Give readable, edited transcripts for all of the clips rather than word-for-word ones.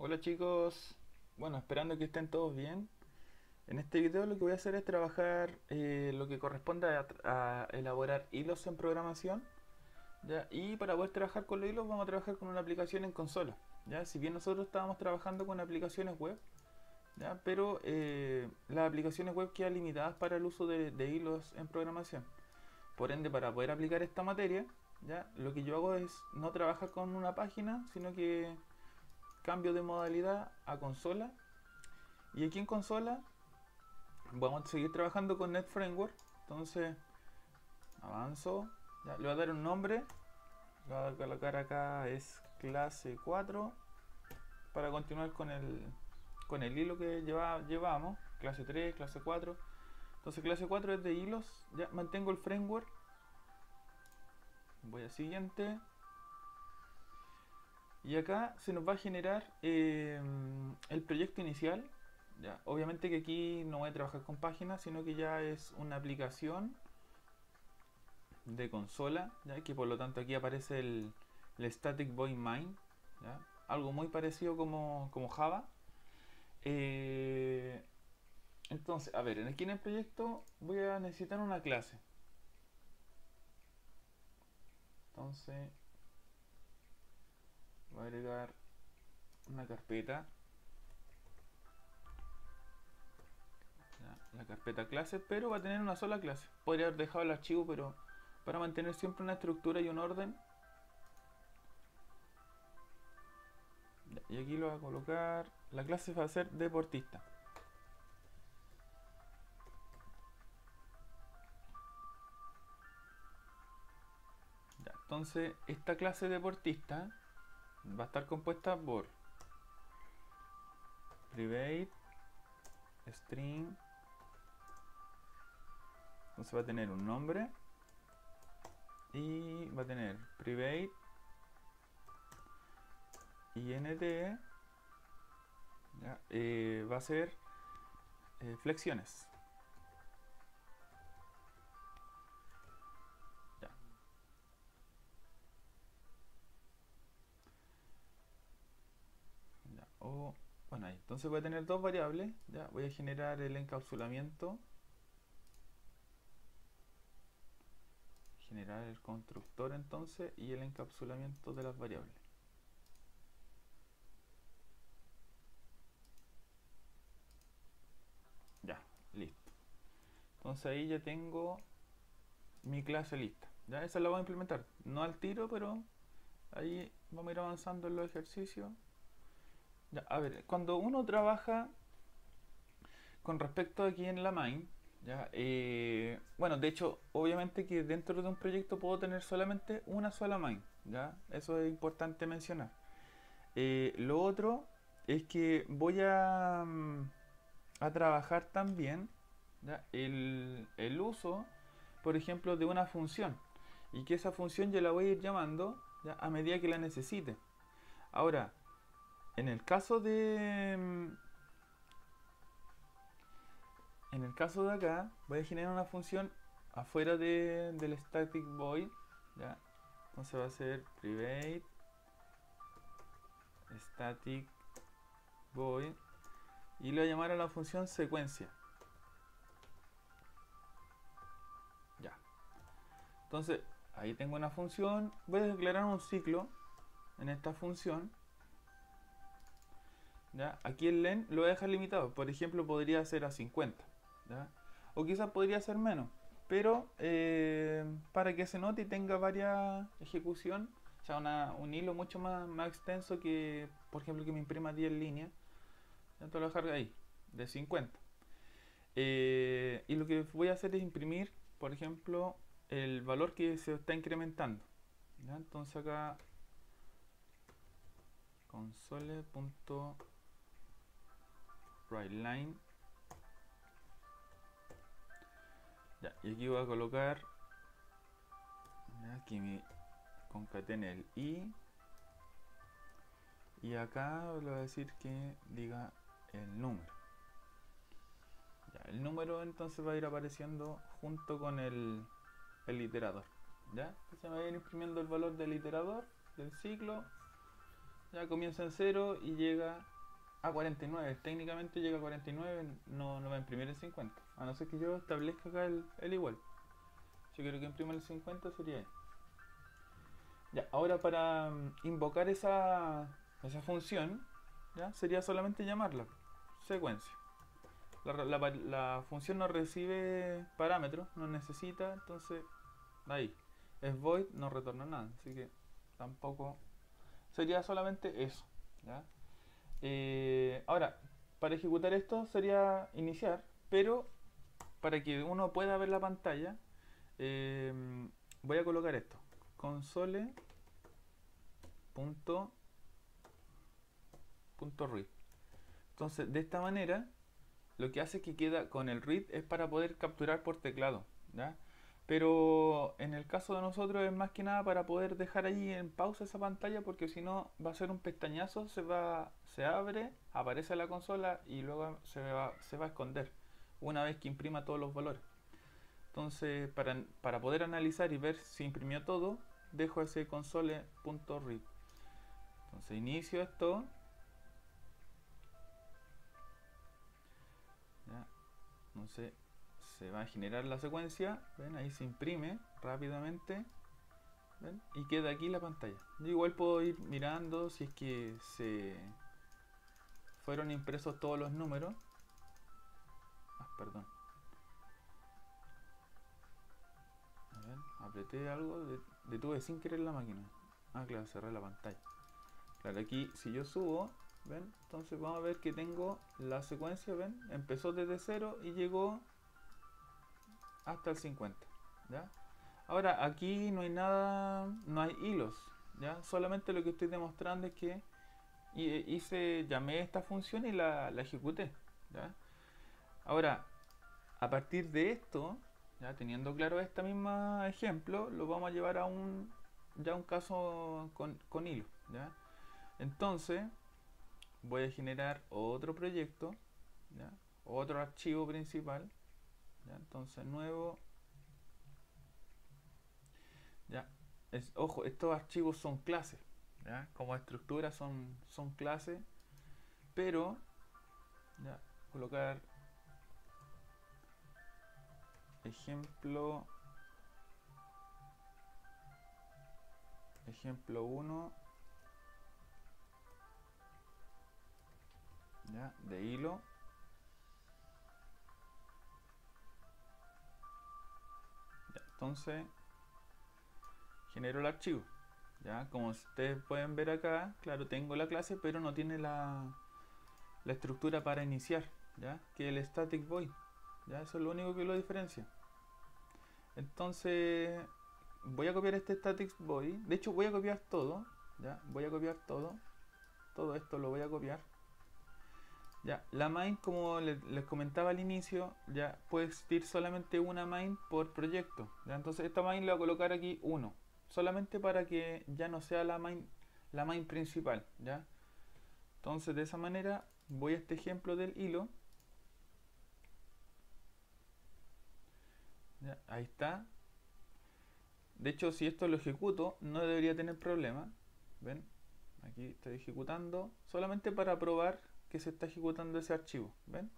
Hola chicos, bueno, esperando que estén todos bien. En este video lo que voy a hacer es trabajar lo que corresponde a elaborar hilos en programación, ¿ya? Y para poder trabajar con los hilos vamos a trabajar con una aplicación en consola, ¿ya? Si bien nosotros estábamos trabajando con aplicaciones web, ¿ya? Pero las aplicaciones web quedan limitadas para el uso de hilos en programación. Por ende, para poder aplicar esta materia, ¿ya? Lo que yo hago es no trabajar con una página, sino que cambio de modalidad a consola. Y aquí en consola vamos a seguir trabajando con Net Framework. Entonces avanzo, ya, le voy a dar un nombre, le voy a colocar acá es clase 4 para continuar con el hilo que llevamos, clase 3, clase 4. Entonces clase 4 es de hilos, ya mantengo el framework, voy a siguiente y acá se nos va a generar el proyecto inicial. Ya, obviamente que aquí no voy a trabajar con páginas, sino que ya es una aplicación de consola, ¿ya? Que por lo tanto aquí aparece el Static Void Main, ¿ya? Algo muy parecido como Java. Eh, entonces, a ver, aquí en el proyecto voy a necesitar una clase. Entonces, voy a agregar una carpeta, ¿ya? La carpeta clases, pero va a tener una sola clase. Podría haber dejado el archivo, pero para mantener siempre una estructura y un orden. Y aquí lo voy a colocar. La clase va a ser deportista. Ya, entonces, esta clase deportista va a estar compuesta por private, string, entonces va a tener un nombre y va a tener private, int, ¿ya? Va a ser flexiones. Ya, ya. Bueno, ahí. Entonces voy a tener dos variables. Ya, voy a generar el encapsulamiento, generar el constructor entonces y el encapsulamiento de las variables. Ya, listo. Entonces ahí ya tengo mi clase lista. Ya esa la voy a implementar. No al tiro, pero ahí vamos a ir avanzando en los ejercicios. Ya, a ver, cuando uno trabaja con respecto aquí en la main, ya, bueno, de hecho, obviamente que dentro de un proyecto puedo tener solamente una sola main, ya, eso es importante mencionar. Lo otro es que voy a trabajar también, ya, el uso, por ejemplo, de una función y que esa función yo la voy a ir llamando, ya, a medida que la necesite. Ahora, en el caso en el caso de acá, voy a generar una función afuera del static void, ¿ya? Entonces va a ser private static void y le voy a llamar a la función secuencia, ya. Entonces ahí tengo una función, voy a declarar un ciclo en esta función, ¿ya? Aquí el len lo voy a dejar limitado, por ejemplo podría ser a 50, ¿ya? O quizás podría ser menos, pero para que se note y tenga varias ejecución, o sea, un hilo mucho más extenso que, por ejemplo, que me imprima 10 líneas, entonces lo voy a dejar ahí, de 50. Y lo que voy a hacer es imprimir, por ejemplo, el valor que se está incrementando, ¿ya? Entonces acá console.writeLine, ya, y aquí voy a colocar, ya, aquí me concatene el y acá le voy a decir que diga el número, ya, el número entonces va a ir apareciendo junto con el iterador, ya, entonces me va a ir imprimiendo el valor del iterador del ciclo ya comienza en 0 y llega a 49. Técnicamente llega a 49, no va a imprimir el 50. A no ser que yo establezca acá el igual. Si quiero que imprima el 50 sería ahí. Ya, ahora para invocar esa función, ¿ya? Sería solamente llamarla secuencia. La función no recibe parámetros, no necesita, entonces ahí es void, no retorna nada, así que tampoco sería solamente eso, ¿ya? Ahora, para ejecutar esto sería iniciar, pero para que uno pueda ver la pantalla, eh, voy a colocar esto: console.read. Entonces, de esta manera, lo que hace que queda con el read es para poder capturar por teclado, ¿ya? Pero en el caso de nosotros es más que nada para poder dejar allí en pausa esa pantalla, porque si no va a ser un pestañazo, se abre, aparece la consola y luego se va a esconder una vez que imprima todos los valores. Entonces, para poder analizar y ver si imprimió todo, dejo ese console.read. Entonces inicio esto, ¿ya? Entonces se va a generar la secuencia, ven, ahí se imprime rápidamente, ven, y queda aquí la pantalla. Yo igual puedo ir mirando si es que se fueron impresos todos los números. Perdón. A ver, apreté algo, detuve sin querer la máquina. Claro, cerré la pantalla. Claro, aquí si yo subo, ven, entonces vamos a ver que tengo la secuencia, ven, empezó desde 0 y llegó hasta el 50, ¿ya? Ahora, aquí no hay nada, no hay hilos, ¿ya? Solamente lo que estoy demostrando es que llamé esta función y la ejecuté, ¿ya? Ahora, a partir de esto, ya teniendo claro este mismo ejemplo, lo vamos a llevar a un caso con hilo, ¿ya? Entonces, voy a generar otro proyecto, ¿ya? Otro archivo principal, ¿ya? Entonces, nuevo, ¿ya? Ojo, estos archivos son clases, ¿ya? Como estructura son clases, pero, ¿ya? Colocar ejemplo 1, ¿ya? De hilo, ¿ya? Entonces genero el archivo, ¿ya? Como ustedes pueden ver acá, claro, tengo la clase, pero no tiene la estructura para iniciar, ¿ya? Que el static void, ¿ya? Eso es lo único que lo diferencia. Entonces voy a copiar este static void, de hecho voy a copiar todo, ¿ya? Voy a copiar todo esto lo voy a copiar, ya. La main, como les comentaba al inicio, ya puede existir solamente una main por proyecto, ¿ya? Entonces esta main le voy a colocar aquí 1, solamente para que ya no sea la main principal, ¿ya? Entonces de esa manera voy a este ejemplo del hilo, ¿ya? Ahí está. De hecho, si esto lo ejecuto, no debería tener problema, ¿ven? Aquí estoy ejecutando solamente para probar que se está ejecutando ese archivo, ¿ven?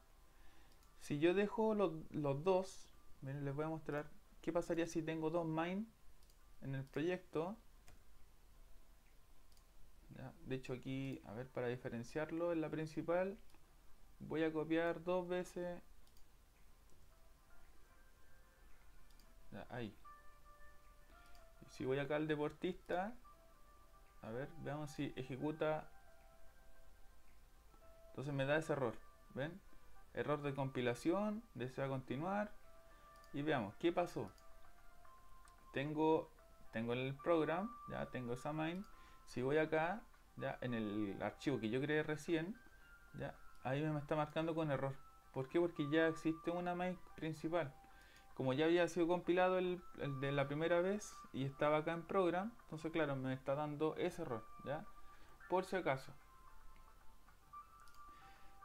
Si yo dejo los dos, ¿ven? Les voy a mostrar qué pasaría si tengo dos main en el proyecto, ¿ya? De hecho aquí, a ver, para diferenciarlo en la principal, voy a copiar dos veces, ¿ya? Ahí. Y si voy acá al deportista, a ver, veamos si ejecuta, entonces me da ese error, ¿ven? Error de compilación, desea continuar, y veamos qué pasó. Tengo el program, ya tengo esa main. Si voy acá, ya en el archivo que yo creé recién, ya ahí me está marcando con error. ¿Por qué? Porque ya existe una main principal. Como ya había sido compilado el de la primera vez y estaba acá en program, entonces claro, me está dando ese error, ya, por si acaso.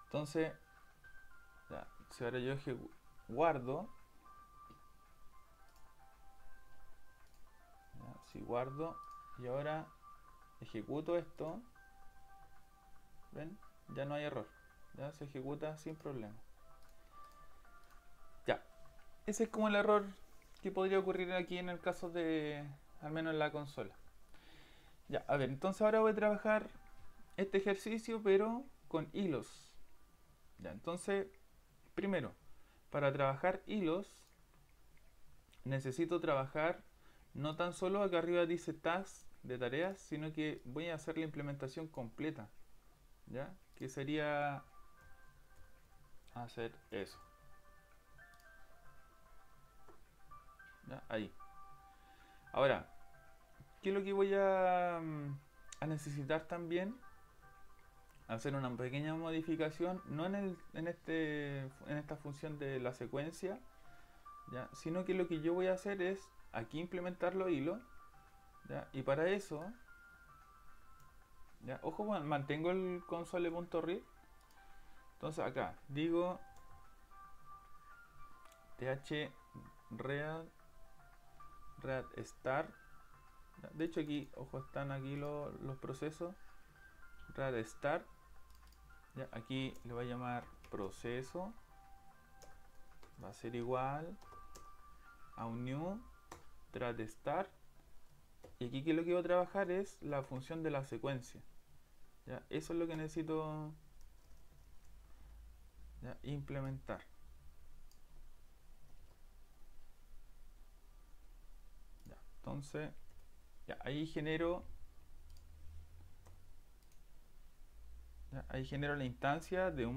Entonces, ya, si ahora yo guardo, ya, si guardo y ahora ejecuto esto, ¿Ven? Ya no hay error. Ya se ejecuta sin problema. Ya. Ese es como el error que podría ocurrir aquí en el caso de, al menos en la consola. Ya, a ver, entonces ahora voy a trabajar este ejercicio, pero con hilos. Ya, entonces, primero, para trabajar hilos, necesito trabajar no tan solo acá arriba dice tasks de tareas, sino que voy a hacer la implementación completa. ¿Ya? Que sería hacer eso. ¿Ya? Ahí. Ahora, ¿qué es lo que voy a necesitar también? Hacer una pequeña modificación, no en esta función de la secuencia, ¿ya? Sino que lo que yo voy a hacer es aquí implementar los hilos, ¿ya? Y para eso, ¿ya? Ojo, mantengo el console.read. Entonces acá digo thread start. De hecho aquí, ojo, están aquí los procesos. Read start. ¿Ya? Aquí le voy a llamar proceso. Va a ser igual a un new thread start. Y aquí que lo que voy a trabajar es la función de la secuencia. ¿Ya? Eso es lo que necesito, ¿ya?, implementar. ¿Ya? Entonces, ya, ahí genero, ¿ya?, ahí genero la instancia de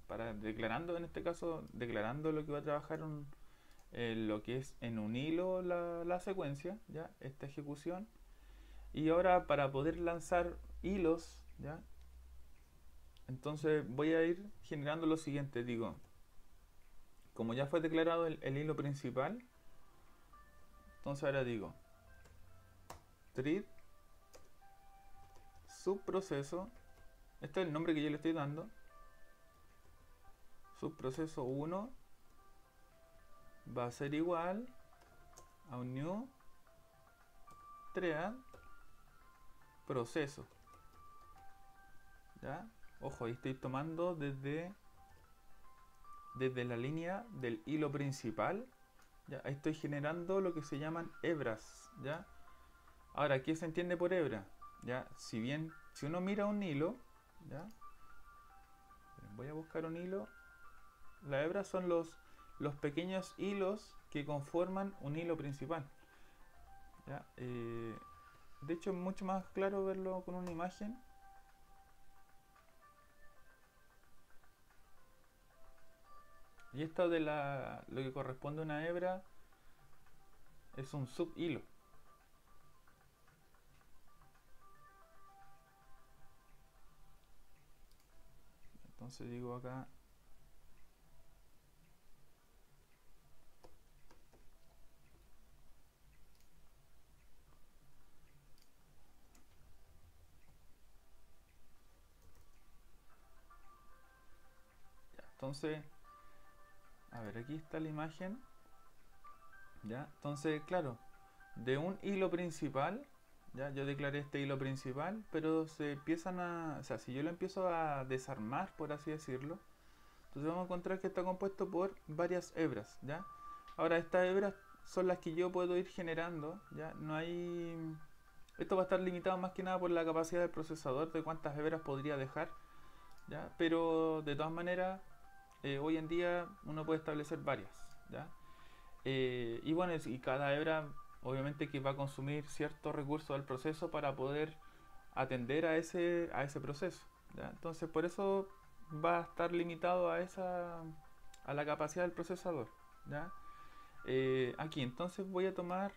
para declarando, en este caso, declarando lo que va a trabajar lo que es en un hilo la secuencia, ¿ya?, esta ejecución. Y ahora para poder lanzar hilos, ¿ya?, entonces voy a ir generando lo siguiente. Digo, como ya fue declarado el hilo principal, entonces ahora digo thread subproceso, este es el nombre que yo le estoy dando, subproceso 1 va a ser igual a un new thread proceso. ¿Ya? Ojo, ahí estoy tomando desde la línea del hilo principal. ¿Ya? Ahí estoy generando lo que se llaman hebras. ¿Ya? Ahora, ¿qué se entiende por hebra? ¿Ya? Si uno mira un hilo, ¿ya?, voy a buscar un hilo. Las hebras son los pequeños hilos que conforman un hilo principal. ¿Ya? De hecho, es mucho más claro verlo con una imagen. Y esto de lo que corresponde a una hebra es un subhilo. Entonces digo acá, ya, entonces, a ver, aquí está la imagen. ¿Ya? Entonces, claro, de un hilo principal, ¿ya?, yo declaré este hilo principal, pero se empiezan o sea, si yo lo empiezo a desarmar, por así decirlo, entonces vamos a encontrar que está compuesto por varias hebras, ¿ya? Ahora, estas hebras son las que yo puedo ir generando, ¿ya? No hay... Esto va a estar limitado más que nada por la capacidad del procesador, de cuántas hebras podría dejar, ¿ya? Pero de todas maneras, hoy en día uno puede establecer varias, ¿ya? Y bueno, y cada hebra obviamente que va a consumir ciertos recursos del proceso para poder atender a ese proceso, ¿ya? Entonces por eso va a estar limitado a la capacidad del procesador, ¿ya? Aquí entonces voy a tomar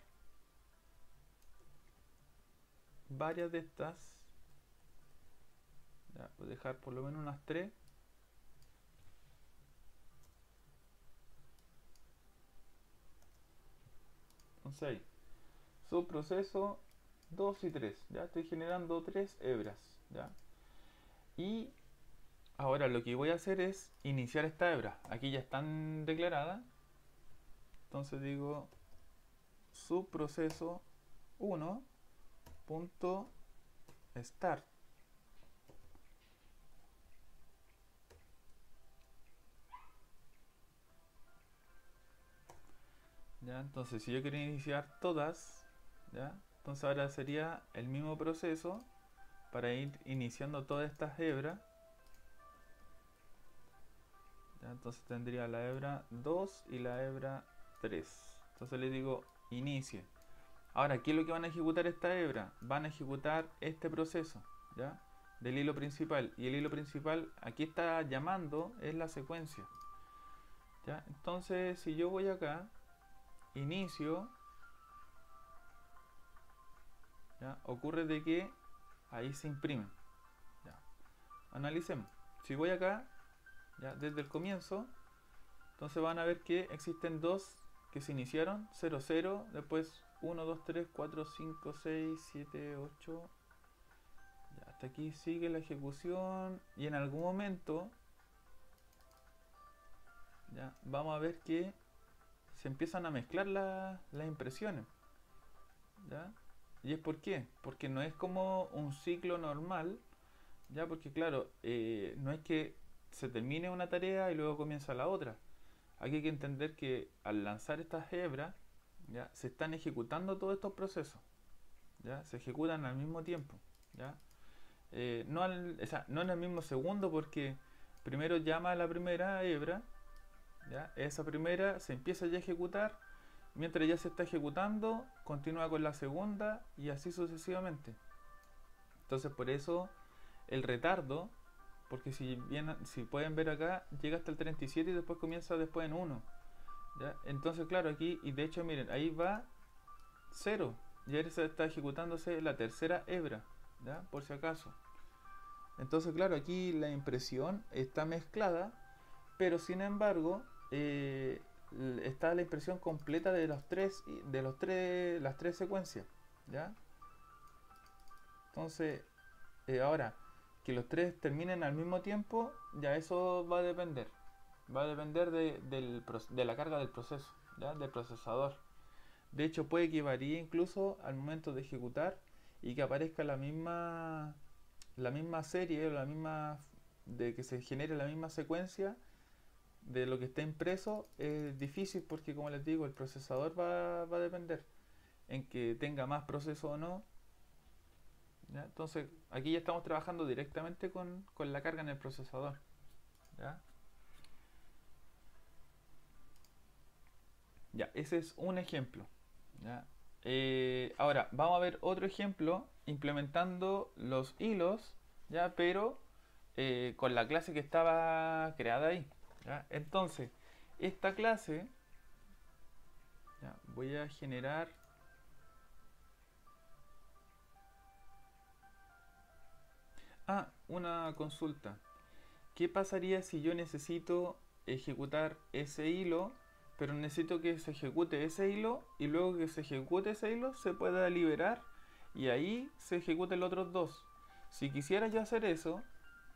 varias de estas, ¿ya? Voy a dejar por lo menos unas 3. Entonces ahí, subproceso 2 y 3, ya estoy generando 3 hebras, ¿ya? Y ahora lo que voy a hacer es iniciar esta hebra. Aquí ya están declaradas. Entonces digo subproceso 1 punto start. ¿ya? Entonces si yo quiero iniciar todas, ¿ya? Entonces ahora sería el mismo proceso para ir iniciando todas estas hebras, ¿ya? Entonces tendría la hebra 2 y la hebra 3. Entonces le digo inicie. Ahora, ¿qué es lo que van a ejecutar esta hebra? Van a ejecutar este proceso, ¿ya? Del hilo principal. Y el hilo principal aquí está llamando es la secuencia, ¿ya? Entonces si yo voy acá, inicio, ¿ya? Ocurre de que ahí se imprimen, ¿ya? Analicemos. Si voy acá, ¿ya? Desde el comienzo, entonces van a ver que existen dos que se iniciaron, 0, 0, después 1, 2, 3, 4, 5, 6, 7, 8. Ya, hasta aquí sigue la ejecución y en algún momento, ya, vamos a ver que se empiezan a mezclar las impresiones, ¿ya? ¿Y es por qué? Porque no es como un ciclo normal, ¿ya? Porque claro, no es que se termine una tarea y luego comienza la otra. Aquí hay que entender que al lanzar estas hebras, ¿ya? Se están ejecutando todos estos procesos, ¿ya? Se ejecutan al mismo tiempo, ¿ya? O sea, no en el mismo segundo porque primero llama a la primera hebra, ¿ya? Esa primera se empieza ya a ejecutar, mientras ya se está ejecutando, continúa con la segunda y así sucesivamente. Entonces por eso el retardo, porque si pueden ver acá, llega hasta el 37 y después comienza después en 1. ¿Ya? Entonces claro, aquí, y de hecho miren, ahí va 0. Ya se está ejecutándose la tercera hebra, ¿ya? Por si acaso. Entonces claro, aquí la impresión está mezclada, pero sin embargo está la impresión completa de las tres secuencias, ¿ya? Entonces ahora que los tres terminen al mismo tiempo, ya eso va a depender. Va a depender de la carga del proceso, ¿ya? Del procesador. De hecho, puede que varíe incluso al momento de ejecutar y que aparezca la misma serie, de que se genere la misma secuencia de lo que está impreso. Es difícil porque, como les digo, el procesador va a depender en que tenga más proceso o no. ¿Ya? Entonces, aquí ya estamos trabajando directamente con la carga en el procesador, ¿ya? Ya, ese es un ejemplo, ¿ya? Ahora, vamos a ver otro ejemplo implementando los hilos, ¿ya? Pero con la clase que estaba creada ahí, ¿ya? Entonces, esta clase, ¿ya? Voy a generar... una consulta. ¿Qué pasaría si yo necesito ejecutar ese hilo, pero necesito que se ejecute ese hilo y luego que se ejecute ese hilo se pueda liberar y ahí se ejecuten los otros dos? Si quisiera yo hacer eso,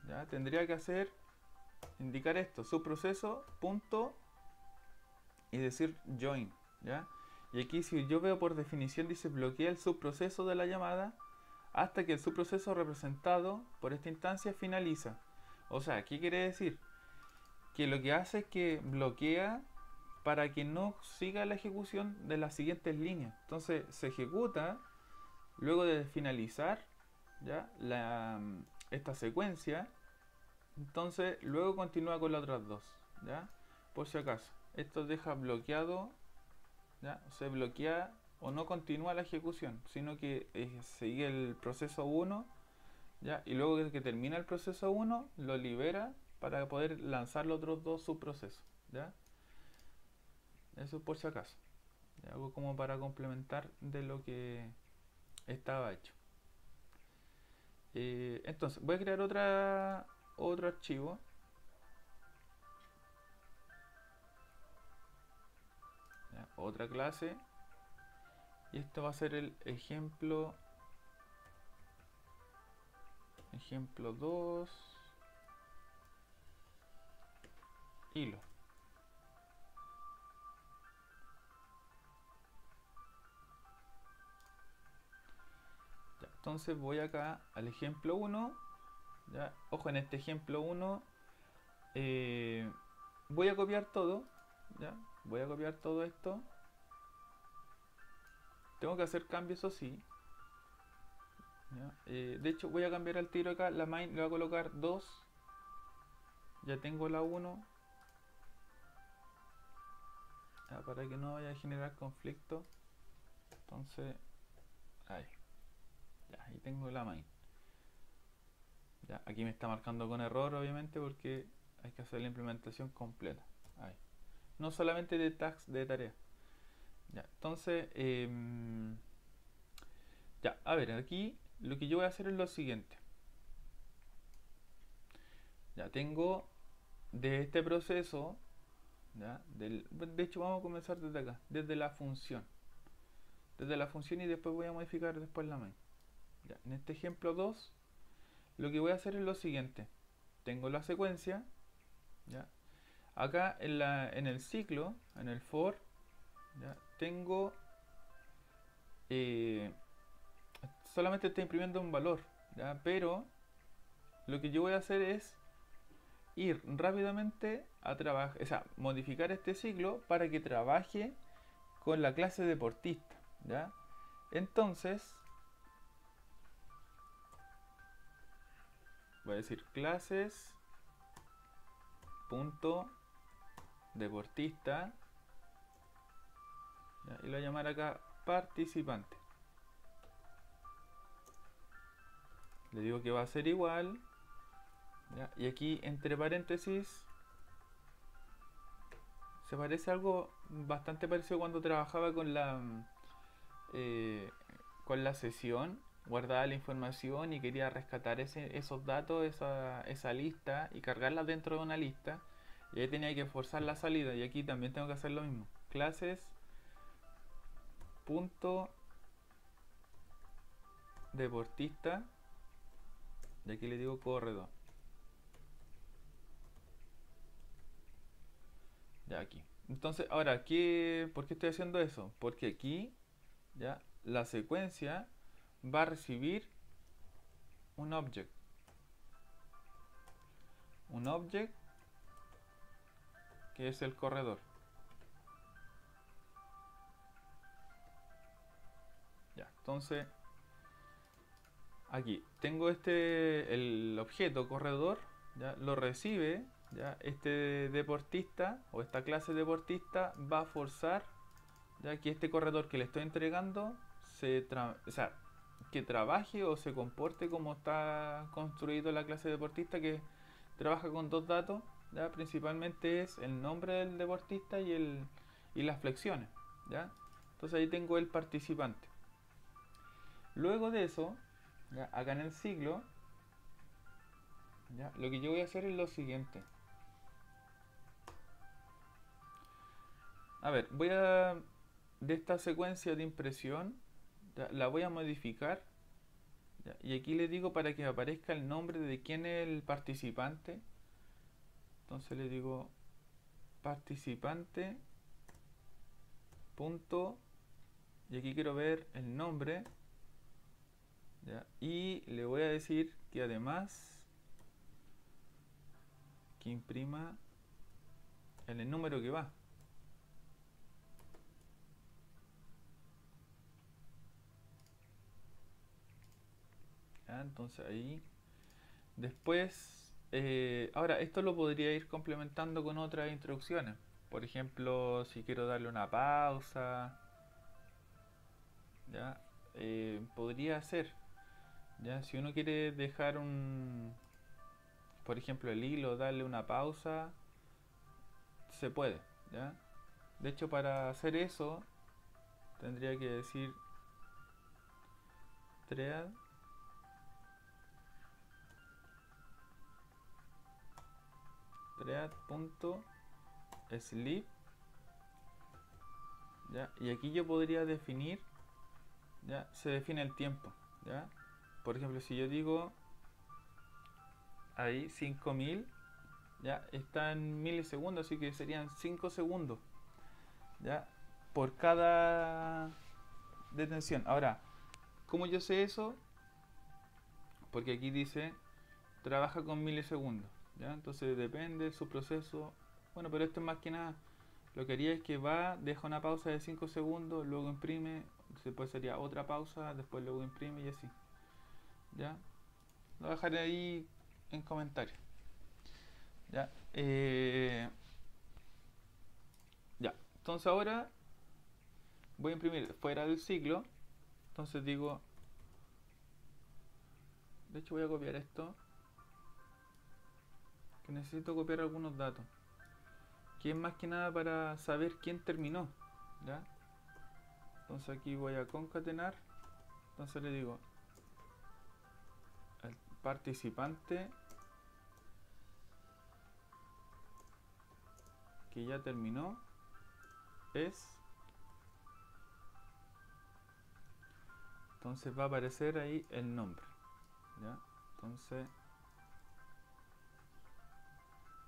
ya tendría que indicar esto, subproceso, punto y decir join, ¿ya? Y aquí si yo veo por definición dice bloquea el subproceso de la llamada hasta que el subproceso representado por esta instancia finaliza. O sea, ¿qué quiere decir? Que lo que hace es que bloquea para que no siga la ejecución de las siguientes líneas. Entonces se ejecuta luego de finalizar, ¿ya? Esta secuencia. Entonces luego continúa con las otras dos, ¿ya? Por si acaso. Esto deja bloqueado, ¿ya? Se bloquea o no continúa la ejecución, sino que sigue el proceso 1, ¿ya? Y luego que termina el proceso 1, lo libera para poder lanzar los otros dos subprocesos, ¿ya? Eso por si acaso. Algo como para complementar de lo que estaba hecho. Entonces, voy a crear otro archivo. ¿Ya? Otra clase. Y esto va a ser el ejemplo 2 hilo. Ya, entonces voy acá al ejemplo 1. ¿Ya? Ojo, en este ejemplo 1 voy a copiar todo, ¿ya? Voy a copiar todo esto Tengo que hacer cambios, eso sí. ¿Ya? De hecho, voy a cambiar al tiro acá. La main le voy a colocar 2. Ya tengo la 1. Para que no vaya a generar conflicto. Entonces, ahí. Ya, ahí tengo la main. Ya, aquí me está marcando con error, obviamente, porque hay que hacer la implementación completa. Ahí. No solamente de tags de tarea. Ya, entonces, ya, a ver, aquí lo que yo voy a hacer es lo siguiente. Ya tengo de este proceso, ¿ya? De hecho, vamos a comenzar desde acá, desde la función. Desde la función y después voy a modificar después la main. Ya, en este ejemplo 2, lo que voy a hacer es lo siguiente. Tengo la secuencia, ¿ya? Acá en el ciclo, en el for, ¿ya? Tengo eh, solamente está imprimiendo un valor, ¿ya? Pero lo que yo voy a hacer es ir rápidamente a trabajar, o sea, modificar este ciclo para que trabaje con la clase deportista, ¿ya? Entonces, voy a decir clases punto deportista, ¿ya? Y lo voy a llamar acá participante. Le digo que va a ser igual, ¿ya? Y aquí entre paréntesis se parece a algo bastante parecido cuando trabajaba eh, con la sesión, guardaba la información y quería rescatar esos datos, esa lista y cargarla dentro de una lista. Y ahí tenía que forzar la salida y aquí también tengo que hacer lo mismo. Clases punto deportista y aquí le digo corredor. Ya aquí. Entonces, ahora, ¿por qué estoy haciendo eso? Porque aquí ya la secuencia va a recibir un object. Un object que es el corredor. Ya, entonces aquí tengo el objeto corredor, ya lo recibe, ya este deportista o esta clase deportista va a forzar ya que este corredor que le estoy entregando o sea, que trabaje o se comporte como está construido la clase deportista, que trabaja con dos datos, ¿ya? Principalmente es el nombre del deportista y las flexiones, ¿ya? Entonces ahí tengo el participante. Luego de eso, ¿ya? Acá en el ciclo, ¿ya? Lo que yo voy a hacer es lo siguiente. A ver, de esta secuencia de impresión, ¿ya? La voy a modificar, ¿ya? Y aquí le digo para que aparezca el nombre de quién es el participante. Entonces le digo participante punto y aquí quiero ver el nombre, ¿ya? Y le voy a decir que además que imprima en el número que va, ¿ya? Entonces ahí después ahora esto lo podría ir complementando con otras instrucciones. Por ejemplo, si quiero darle una pausa, ¿ya? Podría ser, ¿ya? Si uno quiere dejar por ejemplo, el hilo, darle una pausa, se puede, ¿ya? De hecho, para hacer eso, tendría que decir thread thread.sleep, ¿ya? Y aquí yo podría definir, ¿ya? Se define el tiempo, ¿ya? Por ejemplo, si yo digo ahí 5000, ya está en milisegundos, así que serían 5 segundos, ya, por cada detención. Ahora, ¿cómo yo sé eso? Porque aquí dice trabaja con milisegundos, ya, entonces depende de su proceso. Bueno, pero esto es más que nada, lo que haría es que deja una pausa de 5 segundos, luego imprime, Después sería otra pausa, después luego imprime y así. ¿Ya? Lo dejaré ahí en comentarios. ¿Ya? Ya. Entonces ahora voy a imprimir fuera del ciclo. Entonces digo, de hecho voy a copiar esto, que necesito copiar algunos datos, que es más que nada para saber quién terminó. ¿Ya? Entonces aquí voy a concatenar. Entonces le digo, el participante que ya terminó es, entonces va a aparecer ahí el nombre. ¿Ya? Entonces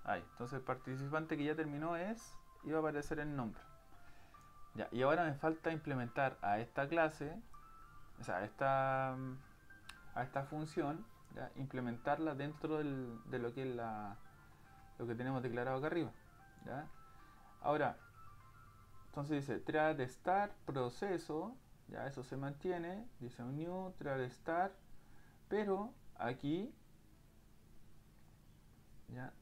ahí, entonces el participante que ya terminó es, y va a aparecer el nombre. Ya, y ahora me falta implementar a esta clase, o sea, a esta función, ¿ya? Implementarla dentro de lo que es lo que tenemos declarado acá arriba. ¿Ya? Ahora, entonces dice thread start proceso, ya eso se mantiene, dice un new thread start, pero aquí, ya,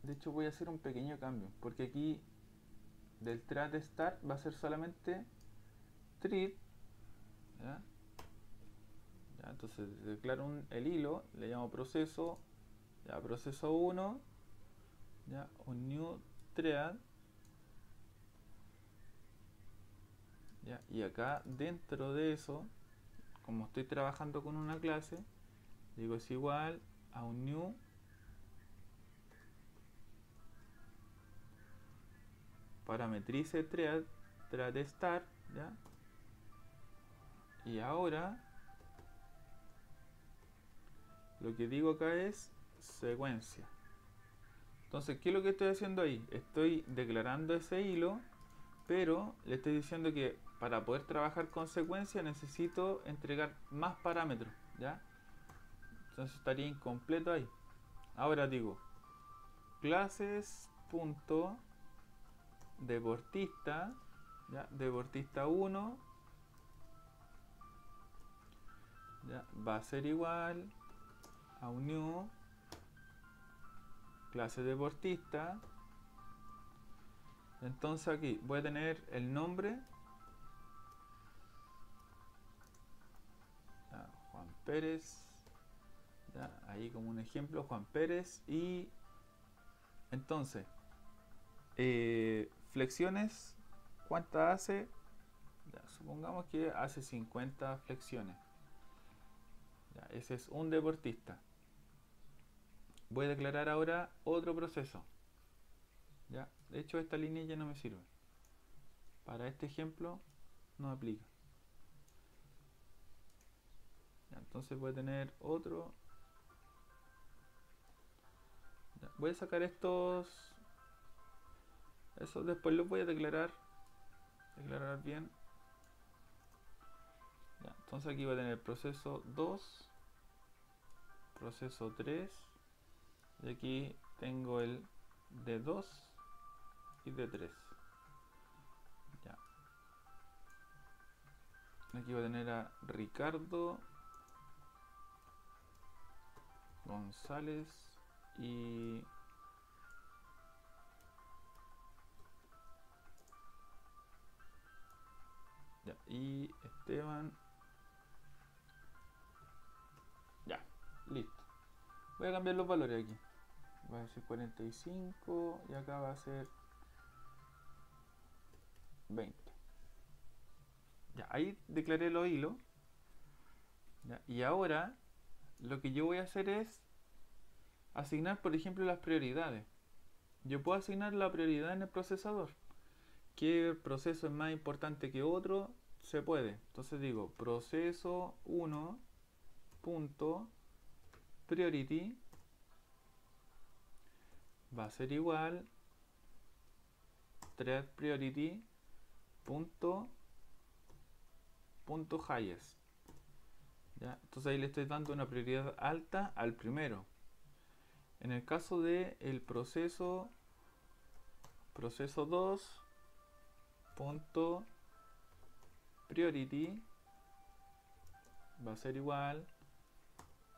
de hecho voy a hacer un pequeño cambio, porque aquí del thread start va a ser solamente thread, ¿ya? Ya, entonces declaro el hilo, le llamo proceso, ya proceso 1, ya un new thread, ya, y acá dentro de eso, como estoy trabajando con una clase, digo es igual a un new parametrice thread start, ¿ya? Y ahora lo que digo acá es secuencia. Entonces, ¿qué es lo que estoy haciendo ahí? Estoy declarando ese hilo, pero le estoy diciendo que para poder trabajar con secuencia necesito entregar más parámetros, ¿ya? Entonces estaría incompleto ahí. Ahora digo clases punto deportista, ¿ya? Deportista 1, ¿ya? Va a ser igual a un new clase deportista. Entonces aquí voy a tener el nombre, ¿ya? Juan Pérez, ¿ya? Ahí como un ejemplo, Juan Pérez. Y entonces flexiones, ¿cuántas hace? Ya, supongamos que hace 50 flexiones, ya, ese es un deportista. Voy a declarar ahora otro proceso, ¿ya? De hecho esta línea ya no me sirve, para este ejemplo no aplica, ya, entonces voy a tener otro, ya, voy a sacar estos, eso después los voy a declarar bien, ya, entonces aquí voy a tener proceso 2, proceso 3, y aquí tengo el de 2 y de 3. Ya. Aquí voy a tener a Ricardo González y ya, y Esteban. Ya, listo. Voy a cambiar los valores aquí. Va a ser 45 y acá va a ser 20. Ya, ahí declaré los hilos. Ya, y ahora lo que yo voy a hacer es asignar, por ejemplo, las prioridades. Yo puedo asignar la prioridad en el procesador. ¿Qué proceso es más importante que otro? Se puede. Entonces digo proceso 1 punto priority va a ser igual thread priority punto highest, ¿ya? Entonces ahí le estoy dando una prioridad alta al primero. En el caso de el proceso 2 punto priority va a ser igual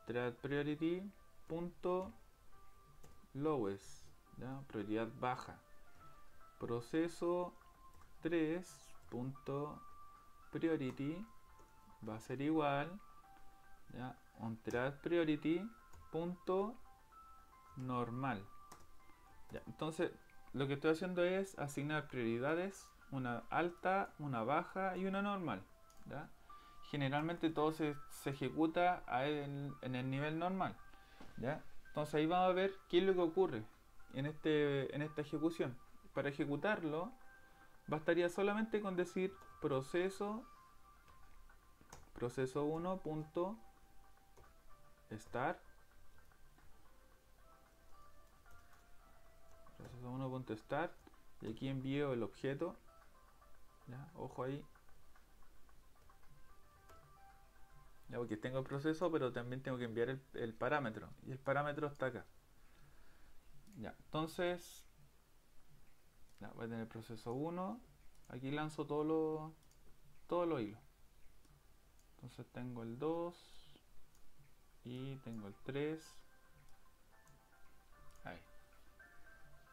thread priority punto lowest, ¿ya? Prioridad baja. Proceso 3 punto priority va a ser igual, ¿ya? onThread priority punto normal, ¿ya? Entonces lo que estoy haciendo es asignar prioridades, una alta, una baja y una normal, ¿ya? Generalmente todo se ejecuta en el nivel normal, ¿ya? Entonces ahí vamos a ver qué es lo que ocurre en esta ejecución. Para ejecutarlo bastaría solamente con decir proceso 1.start y aquí envío el objeto, ¿ya? Ojo ahí, ya, porque tengo el proceso pero también tengo que enviar el parámetro y el parámetro está acá, ya. Entonces ya, voy a tener el proceso 1, aquí lanzo todos los hilos. Entonces tengo el 2 y tengo el 3. Ahí.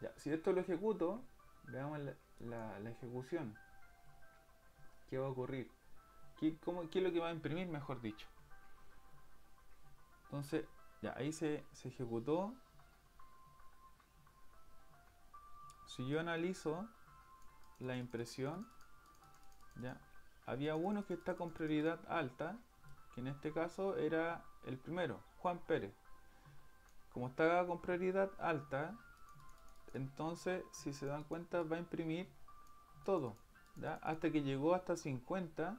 Ya, si esto lo ejecuto, veamos la ejecución. ¿Qué va a ocurrir? ¿Qué es lo que va a imprimir, mejor dicho? Entonces, ya, ahí se ejecutó. Si yo analizo la impresión, ya, había uno que está con prioridad alta, que en este caso era el primero, Juan Pérez. Como está con prioridad alta, entonces si se dan cuenta va a imprimir todo, ¿ya? Hasta que llegó hasta 50,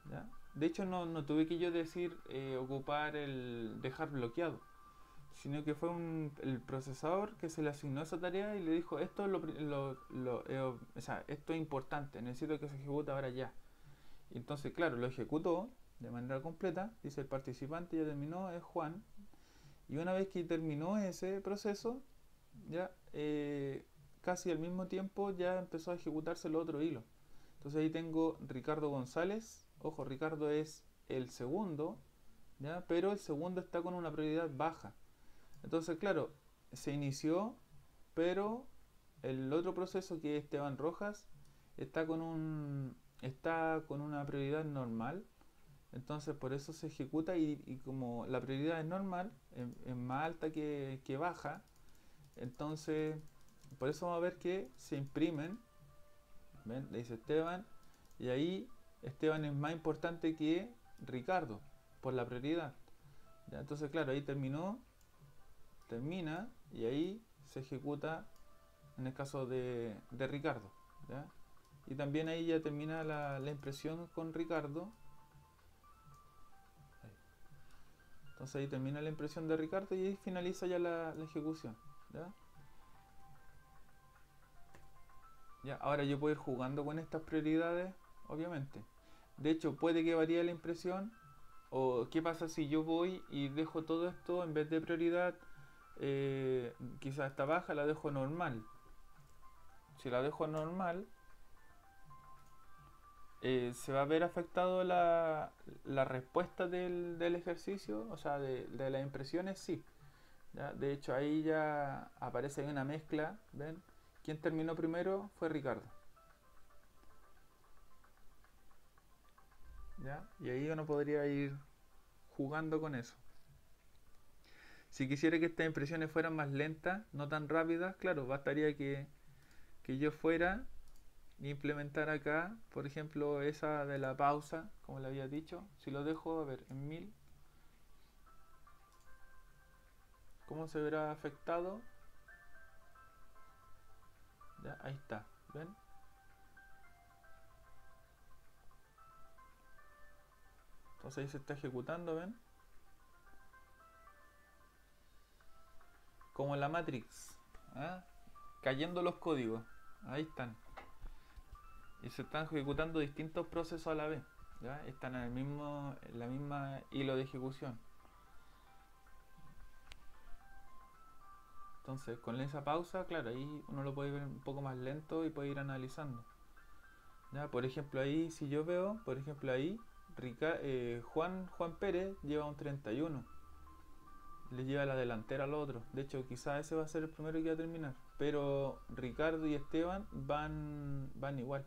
¿ya? De hecho no tuve que yo decir ocupar el dejar bloqueado, sino que fue el procesador que se le asignó esa tarea y le dijo esto es o sea, esto es importante, necesito que se ejecute ahora ya. Y entonces claro, lo ejecutó de manera completa, dice el participante ya terminó, es Juan, y una vez que terminó ese proceso, ya casi al mismo tiempo ya empezó a ejecutarse el otro hilo. Entonces ahí tengo Ricardo González. Ojo, Ricardo es el segundo, ¿ya? Pero el segundo está con una prioridad baja. Entonces, claro, se inició, pero el otro proceso que es Esteban Rojas está con una prioridad normal. Entonces por eso se ejecuta y como la prioridad es normal, es más alta que baja, entonces por eso vamos a ver que se imprimen. ¿Ven? Le dice Esteban y ahí Esteban es más importante que Ricardo por la prioridad, ¿ya? Entonces claro, ahí termina y ahí se ejecuta en el caso de Ricardo, ¿ya? Y también ahí ya termina la impresión con Ricardo. Entonces ahí termina la impresión de Ricardo y ahí finaliza ya la ejecución, ¿ya? Ya, ahora yo puedo ir jugando con estas prioridades, obviamente. De hecho, puede que varíe la impresión. O qué pasa si yo voy y dejo todo esto en vez de prioridad, quizás esta baja la dejo normal. Si la dejo normal, se va a ver afectado la respuesta del ejercicio, o sea, de las impresiones, sí. ¿Ya? De hecho, ahí ya aparece una mezcla, ¿ven? Quien terminó primero fue Ricardo. ¿Ya? Y ahí uno podría ir jugando con eso. Si quisiera que estas impresiones fueran más lentas, no tan rápidas, claro, bastaría que yo fuera e implementar acá, por ejemplo, esa de la pausa, como le había dicho. Si lo dejo, a ver, en 1000, ¿cómo se verá afectado? Ya, ahí está, ¿ven? Entonces ahí se está ejecutando, ¿ven? Como en la Matrix, ¿ah? Cayendo los códigos, ahí están. Y se están ejecutando distintos procesos a la vez, ¿ya? Están en la misma hilo de ejecución. Entonces con esa pausa, claro, ahí uno lo puede ver un poco más lento y puede ir analizando. Ya, por ejemplo, ahí, si yo veo, por ejemplo, ahí, Juan Pérez lleva un 31, le lleva la delantera al otro. De hecho, quizás ese va a ser el primero que va a terminar. Pero Ricardo y Esteban van igual.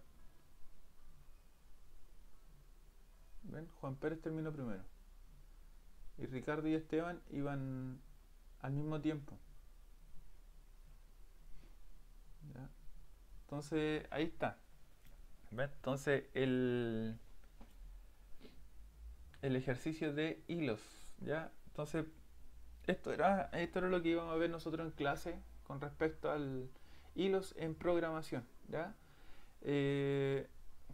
¿Ven? Juan Pérez terminó primero. Y Ricardo y Esteban iban al mismo tiempo. ¿Ya? Entonces, ahí está. ¿Ven? Entonces, el ejercicio de hilos. ¿Ya? Entonces, esto era lo que íbamos a ver nosotros en clase con respecto al hilos en programación. ¿Ya? Eh,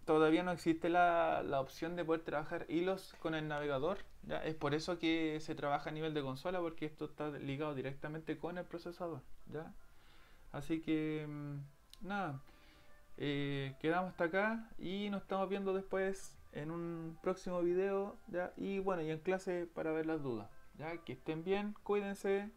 Todavía no existe la opción de poder trabajar hilos con el navegador. ¿Ya? Es por eso que se trabaja a nivel de consola, porque esto está ligado directamente con el procesador. ¿Ya? Así que, nada, quedamos hasta acá y nos estamos viendo después en un próximo video. ¿Ya? Y bueno, y en clase para ver las dudas. ¿Ya? Que estén bien, cuídense.